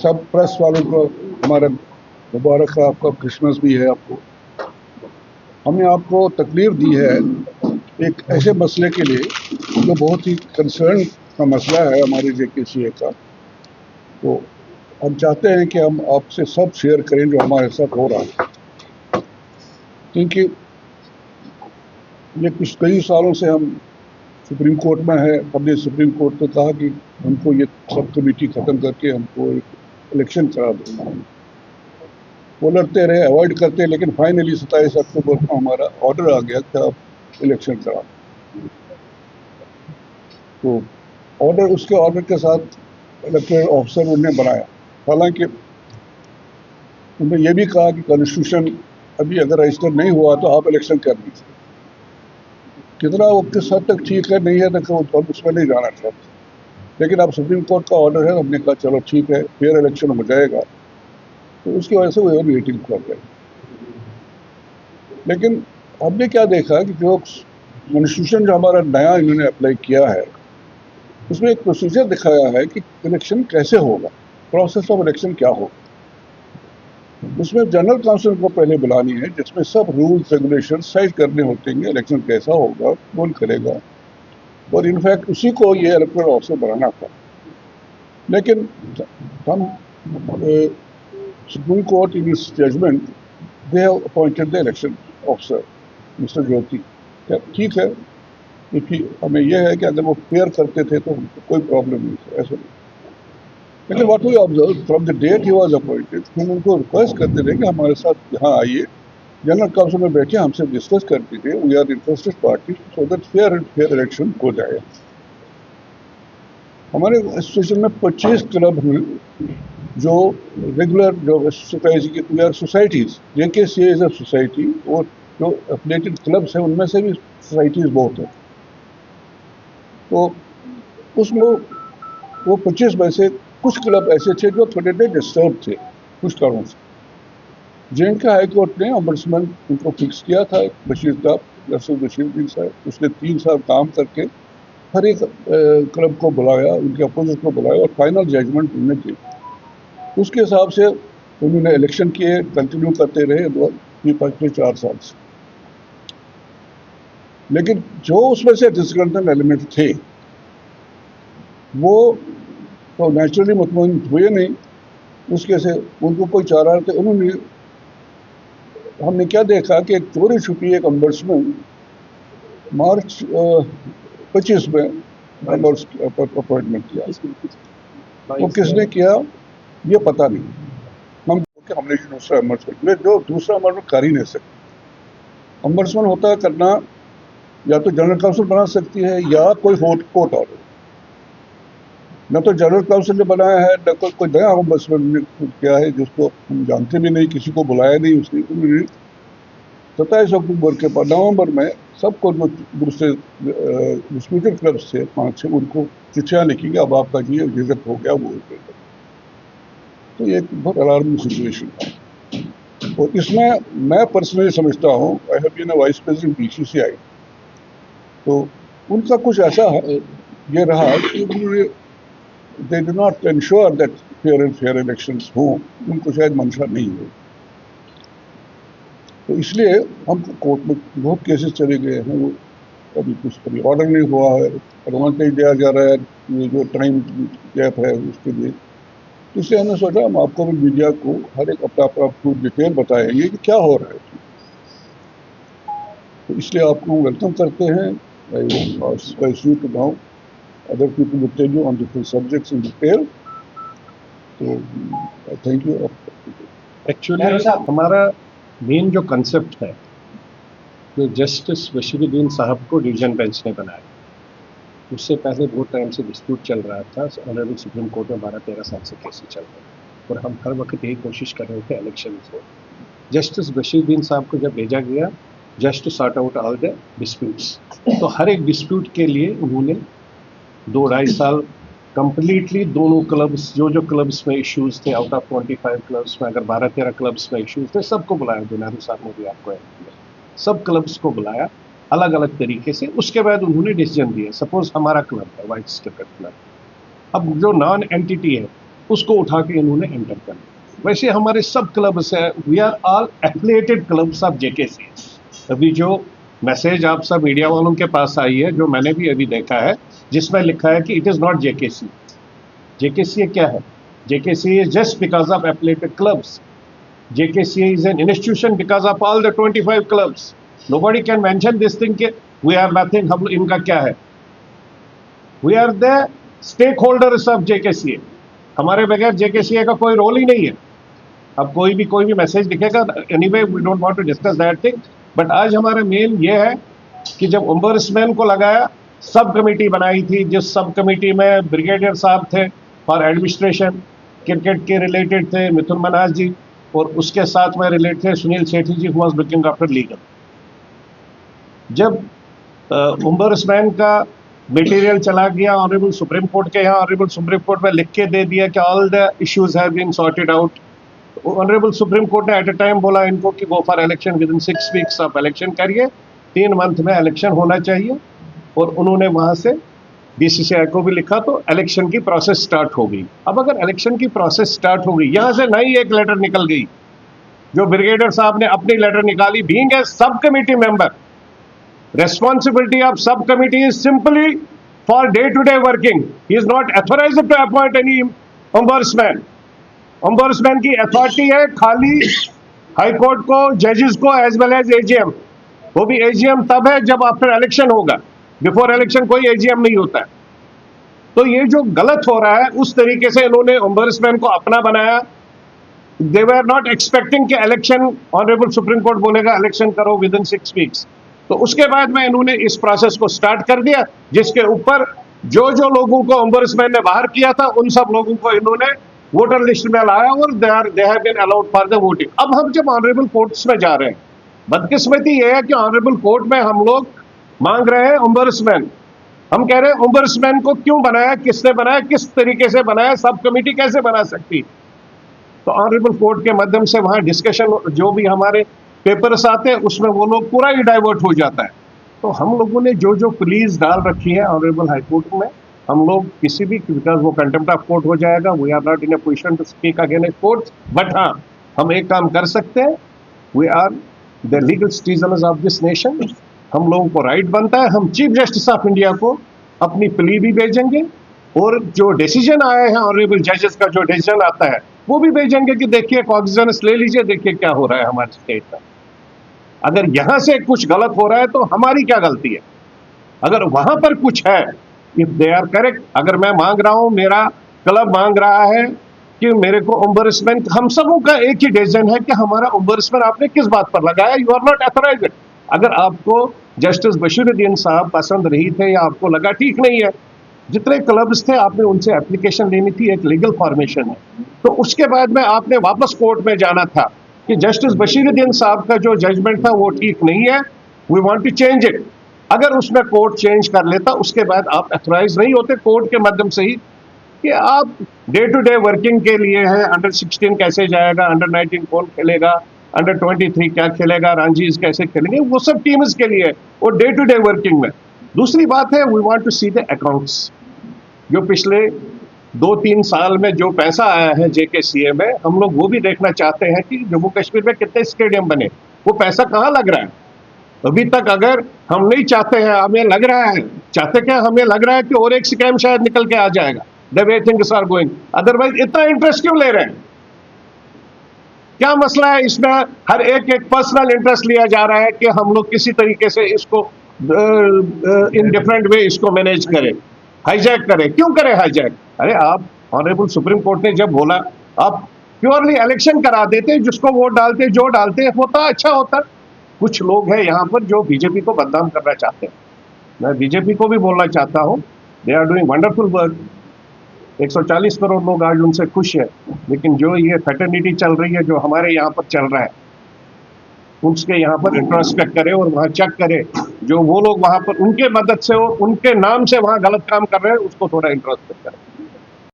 सब प्रेस वालों को हमारा मुबारक है, आपका क्रिसमस भी है आपको। हमने आपको तकलीफ दी है एक ऐसे मसले के लिए जो बहुत ही कंसर्न का मसला है हमारे JKCA का। तो हम चाहते हैं कि हम आपसे सब शेयर करें जो हमारे साथ हो रहा है, क्योंकि ये कुछ कई सालों से हम सुप्रीम कोर्ट में है। हमने सुप्रीम कोर्ट को कहा कि हमको ये सब कमेटी खत्म करके हमको एक इलेक्शन करा दो। वो लड़ते रहे, अवॉइड करते, लेकिन फाइनली 27 अक्टूबर को हमारा ऑर्डर आ गया कि आप इलेक्शन करा। तो उसके ऑर्डर के साथ इलेक्टोरल ऑफिसर उन्हें बनाया। हालांकि उन्होंने ये भी कहा कि कॉन्स्टिट्यूशन अभी अगर रजिस्टर नहीं हुआ तो आप इलेक्शन कर दीजिए। कितना वो किस हद तक ठीक है नहीं है तो हम उसमें नहीं जाना चाहते, लेकिन अब सुप्रीम कोर्ट का ऑर्डर है, हमने कहा चलो ठीक है, फेयर इलेक्शन हो जाएगा। तो उसकी वजह से वो वेटिंग कर रहे हैं। लेकिन हमने क्या देखा कि जो कॉन्स्टिट्यूशन जो हमारा नया इन्होंने अप्लाई किया है उसमें एक प्रोसीजर दिखाया है कि इलेक्शन कैसे होगा, प्रोसेस ऑफ इलेक्शन क्या होगा। उसमें जनरल काउंसिल को पहले बुलानी है, जिसमें सब रूल्स रेगुलेशन साइड करने होते हैं, इलेक्शन कैसा होगा, कौन करेगा, और इनफैक्ट उसी को ये इलेक्टोरल ऑफिसर बनाना था। लेकिन हम supreme court in its judgement they have appointed the election officer mister Jyoti. ठीक है, क्योंकि हमें यह है कि अगर वो फेयर करते थे तो कोई प्रॉब्लम नहीं था, ऐसा नहीं। लेकिन what we observe from the date he was appointed, हम उनको रिक्वेस्ट करते रहे कि हमारे साथ यहाँ आइए, जनरल काउंसिल में बैठे हमसे डिस्कस कर दीजिए, we are interested party, so that fair election हो जाए। हमारे एसोसिएशन में 25 क्लब हैं जो रेगुलर जो सोसाइटी की, we are societies, JKCA is a society, और जो एफिलिएटेड क्लब्स हैं उनमें से भी सोसाइटीज बहुत है। तो उसमें वो 25 में से कुछ क्लब ऐसे थे जो थोड़े डिस्टर्ब थे कुछ कारणों से, जिनका हाईकोर्ट ने अम्बड्समैन उनको फिक्स किया था, बशीर साहब, जस्टिस बशीर साहब। उसने 3 साल काम करके हर एक क्लब को बुलाया, उनके अपोजिट को बुलाया और फाइनल जजमेंट उन्होंने की। उसके हिसाब से उन्होंने इलेक्शन किए, कंटिन्यू करते रहे पिछले 4 साल से। लेकिन जो उसमें से डिसकंटेंट एलिमेंट थे वो तो नेचुरली मुतमईन हुए नहीं, उसके से उनको कोई चारा थे। उन्होंने, हमने क्या देखा कि एक चोरी छुपी एक अम्बड्समैन मार्च 25 में अपॉइंटमेंट किया। वो किसने किया ये पता नहीं, हमने दूसरा अम्बड्समैन, जो दूसरा अम्बड्समैन कर ही नहीं सकता। अम्बड्समैन होता है करना या तो जनरल काउंसिल बना सकती है या कोई कोर्ट ऑर्डर। न तो जनरल काउंसिल ने बनाया है, न कोई नया अम्बड्समैन ने किया है, जिसको हम जानते भी नहीं, किसी को बुलाया नहीं उसने। 27 अक्टूबर के बाद नवंबर में सबको जो दूसरे डिस्प्यूटेड क्लब्स थे 5-6, उनको चिट्ठियां लिखी कि अब आपका जी रिजेक्ट हो गया, वो हो गया। तो ये एक बहुत अलार्मिंग सिचुएशन है। और इसमें मैं पर्सनली समझता हूँ, I have been a vice president BCCI, तो उनका कुछ ऐसा है ये रहा कि उन्होंने they do not ensure that fair elections हो, उनको शायद मंशा नहीं हो। तो इसलिए हम कोर्ट में बहुत केसेस चले गए हैं, वो कभी ऑर्डर नहीं हुआ है, एडवांटेज दिया जा रहा है, ये जो टाइम गैप है उसके लिए। तो इसलिए हमने सोचा हम आपको भी, मीडिया को, हर एक अपना अपना पूरी डिटेल बताएंगे कि क्या हो रहा है। तो इसलिए आपको वेलकम करते हैं। Now other people will tell you on different subjects in detail. तो थैंक यू। एक्चुअली हमारा मेन जो कंसेप्ट है, जो जस्टिस बशीरुद्दीन साहब को डिवीजन बेंच ने बनाया, उससे पहले बहुत टाइम से डिस्प्यूट चल रहा था। ऑनरेबल सुप्रीम कोर्ट में 12-13 साल से केसेस चल रहे थे और हम हर वक्त यही कोशिश कर रहे थे इलेक्शन से। जस्टिस बशीरुद्दीन साहब को जब भेजा गया just to sort out all the disputes, तो हर एक डिस्प्यूट के लिए उन्होंने 2-2.5 साल कंप्लीटली दोनों क्लब्स, जो क्लब्स में इश्यूज थे, आउट ऑफ 25 क्लब्स में अगर 12-13 क्लब्स में इश्यूज थे, सबको बुलाया। नेहरू साहब ने भी आपको ऐड किया, सब क्लब्स को बुलाया अलग अलग तरीके से। उसके बाद उन्होंने डिसीजन दिया। सपोज हमारा क्लब है वाइट्स क्रिकेट क्लब, अब जो नॉन एंटिटी है उसको उठा के इन्होंने एंटर कर दिया। वैसे हमारे सब क्लब्स है, we are all affiliated clubs of JKC. अभी जो मैसेज आप सब मीडिया वालों के पास आई है, जो मैंने भी अभी देखा है, जिसमें लिखा है कि it is not JKC. JKC क्या है? JKC is just because of affiliated clubs. JKCA is an institution because of all the 25 clubs. Nobody can mention this thing कि we are nothing, हम इनका क्या है? We are the stakeholders of JKCA. हमारे बगैर JKCA का कोई role ही नहीं है। अब कोई भी मैसेज लिखेगा, anyway we don't want to discuss that thing, but आज हमारा मेन ये है कि जब ओम्बर्समैन को लगाया, सब कमेटी बनाई थी, जिस सब कमेटी में ब्रिगेडियर साहब थे फॉर एडमिनिस्ट्रेशन, क्रिकेट के रिलेटेड थे मिथुन मनास जी, और उसके साथ में रिलेट थे Sunil Sethi ji, who was looking after legal. जब ओम्बर्समैन का मटेरियल चला गया ऑनरेबल सुप्रीम कोर्ट के यहाँ, ऑनरेबल सुप्रीम कोर्ट में लिख के दे दिया कि all the issues have been sorted out. Honourable supreme court ने एट अ टाइम बोला इनको कि go for election, within 6 weeks आप इलेक्शन करिए, 3 मंथ में इलेक्शन होना चाहिए। और उन्होंने वहां से बीसीसीआई को भी लिखा, तो इलेक्शन की प्रोसेस स्टार्ट हो गई। अब अगर इलेक्शन की प्रोसेस स्टार्ट हो गई, यहां से नई एक लेटर निकल गई, जो ब्रिगेडियर साहब ने अपनी लेटर निकाली, बीइंग ए सब committee member, responsibility of subcommittee is simply for day-to-day working. He is not authorized to appoint any ombudsman. Ombudsman की अथॉरिटी है खाली हाई कोर्ट को, जजेस को, एज वेल एज एजीएम। वो भी एजीएम तब है जब आफ्टर इलेक्शन होगा, बिफोर इलेक्शन कोई एजीएम नहीं होता है। तो ये जो गलत हो रहा है, उस तरीके से इन्होंने ombudsman को अपना बनाया। दे वर नॉट एक्सपेक्टिंग कि इलेक्शन, ऑनरेबल सुप्रीम कोर्ट बोलेगा इलेक्शन करो विद इन 6 वीक्स। तो उसके बाद में इन्होंने इस प्रोसेस को स्टार्ट कर दिया, जिसके ऊपर जो जो लोगों को ओम्बर्समैन ने बाहर किया था, उन सब लोगों को इन्होंने वोटर लिस्ट में लाया और they have been allowed for the voting. अब हम जब ऑनरेबल कोर्ट्स में जा रहे हैं, बदकिस्मती यह है कि ऑनरेबल कोर्ट में हम लोग मांग रहे हैं ओम्बर्समैन। हम कह रहे हैं ओम्बर्समैन को क्यों बनाया, किसने बनाया, किस तरीके से बनाया, सब कमेटी कैसे बना सकती। तो ऑनरेबल कोर्ट के माध्यम से वहां डिस्कशन, जो भी हमारे पेपर्स आते हैं, उसमें वो लोग पूरा ही डाइवर्ट हो जाता है। तो हम लोगों ने जो जो प्लीज डाल रखी है ऑनरेबल हाई कोर्ट में, हम लोग किसी भी, बिकॉज वो कंटेम्प्ट ऑफ कोर्ट हो जाएगा, we are not in a position to speak against court, but हाँ हम एक काम कर सकते हैं, we are the legal citizens of this nation. हम लोगों को राइट बनता है, हम चीफ जस्टिस ऑफ इंडिया को अपनी प्ली भी भेजेंगे, और जो डिसीजन आए हैं ऑनरेबल जजेस का, जो डिसीजन आता है वो भी भेजेंगे कि देखिए कॉग्निजेंस ले लीजिए, देखिए क्या हो रहा है हमारे स्टेट में। अगर यहां से कुछ गलत हो रहा है तो हमारी क्या गलती है? अगर वहां पर कुछ है, इफ दे आर करेक्ट, अगर मैं मांग रहा हूं, मेरा क्लब मांग रहा है कि मेरे को ओम्बर्समैन, हम सबों का एक ही डिसीजन है कि हमारा ओम्बर्समैन आपने किस बात पर लगाया, यू आर नॉट अथोराइज्ड। अगर आपको जस्टिस बशीरुद्दीन साहब पसंद नहीं थे या आपको लगा ठीक नहीं है, जितने क्लब्स थे आपने उनसे एप्लीकेशन लेनी थी, एक लीगल फॉर्मेशन है, तो उसके बाद में आपने वापस कोर्ट में जाना था कि जस्टिस बशीरुद्दीन साहब का जो जजमेंट था वो ठीक नहीं है, we want to change it. अगर उसमें कोर्ट चेंज कर लेता, उसके बाद आप अथोराइज नहीं होते कोर्ट के माध्यम से ही कि आप डे टू डे वर्किंग के लिए है। अंडर 16 कैसे जाएगा, अंडर 19 कौन खेलेगा, अंडर 23 क्या खेलेगा, रांझीज कैसे खेलेंगे, वो सब टीम्स के लिए, और डे टू डे वर्किंग में। दूसरी बात है, we want to see the accounts. जो पिछले 2-3 साल में जो पैसा आया है जेकेसीए में, हम लोग वो भी देखना चाहते हैं कि जम्मू कश्मीर में कितने स्टेडियम बने, वो पैसा कहाँ लग रहा है। अभी तक अगर हम नहीं चाहते हैं, हमें लग रहा है, चाहते क्या, हमें लग रहा है कि और एक स्कैम शायद निकल के आ जाएगा, the way things are going. Otherwise इतना इंटरेस्ट क्यों ले रहे हैं? क्या मसला है इसमें? हर एक पर्सनल इंटरेस्ट लिया जा रहा है कि हम लोग किसी तरीके से इसको इन डिफरेंट वे इसको मैनेज करें, हाईजैक करें। क्यों करें हाईजैक? अरे आप, ऑनरेबल सुप्रीम कोर्ट ने जब बोला, आप प्योरली इलेक्शन करा देते, जिसको वोट डालते, जो डालते होता, अच्छा होता। कुछ लोग हैं यहाँ पर जो बीजेपी को बदनाम करना चाहते हैं। मैं बीजेपी को भी बोलना चाहता हूँ, they are doing wonderful work. 140 crore लोग आज उनसे खुश है, लेकिन जो ये फैटर्निटी चल रही है, जो हमारे यहाँ पर चल रहा है, उसके यहाँ पर इंट्रोस्पेक्ट करे और वहाँ चेक करे। जो वो लोग वहाँ पर उनके मदद से और उनके नाम से वहाँ गलत काम कर रहे हैं, उसको थोड़ा इंट्रोस्पेक्ट करें।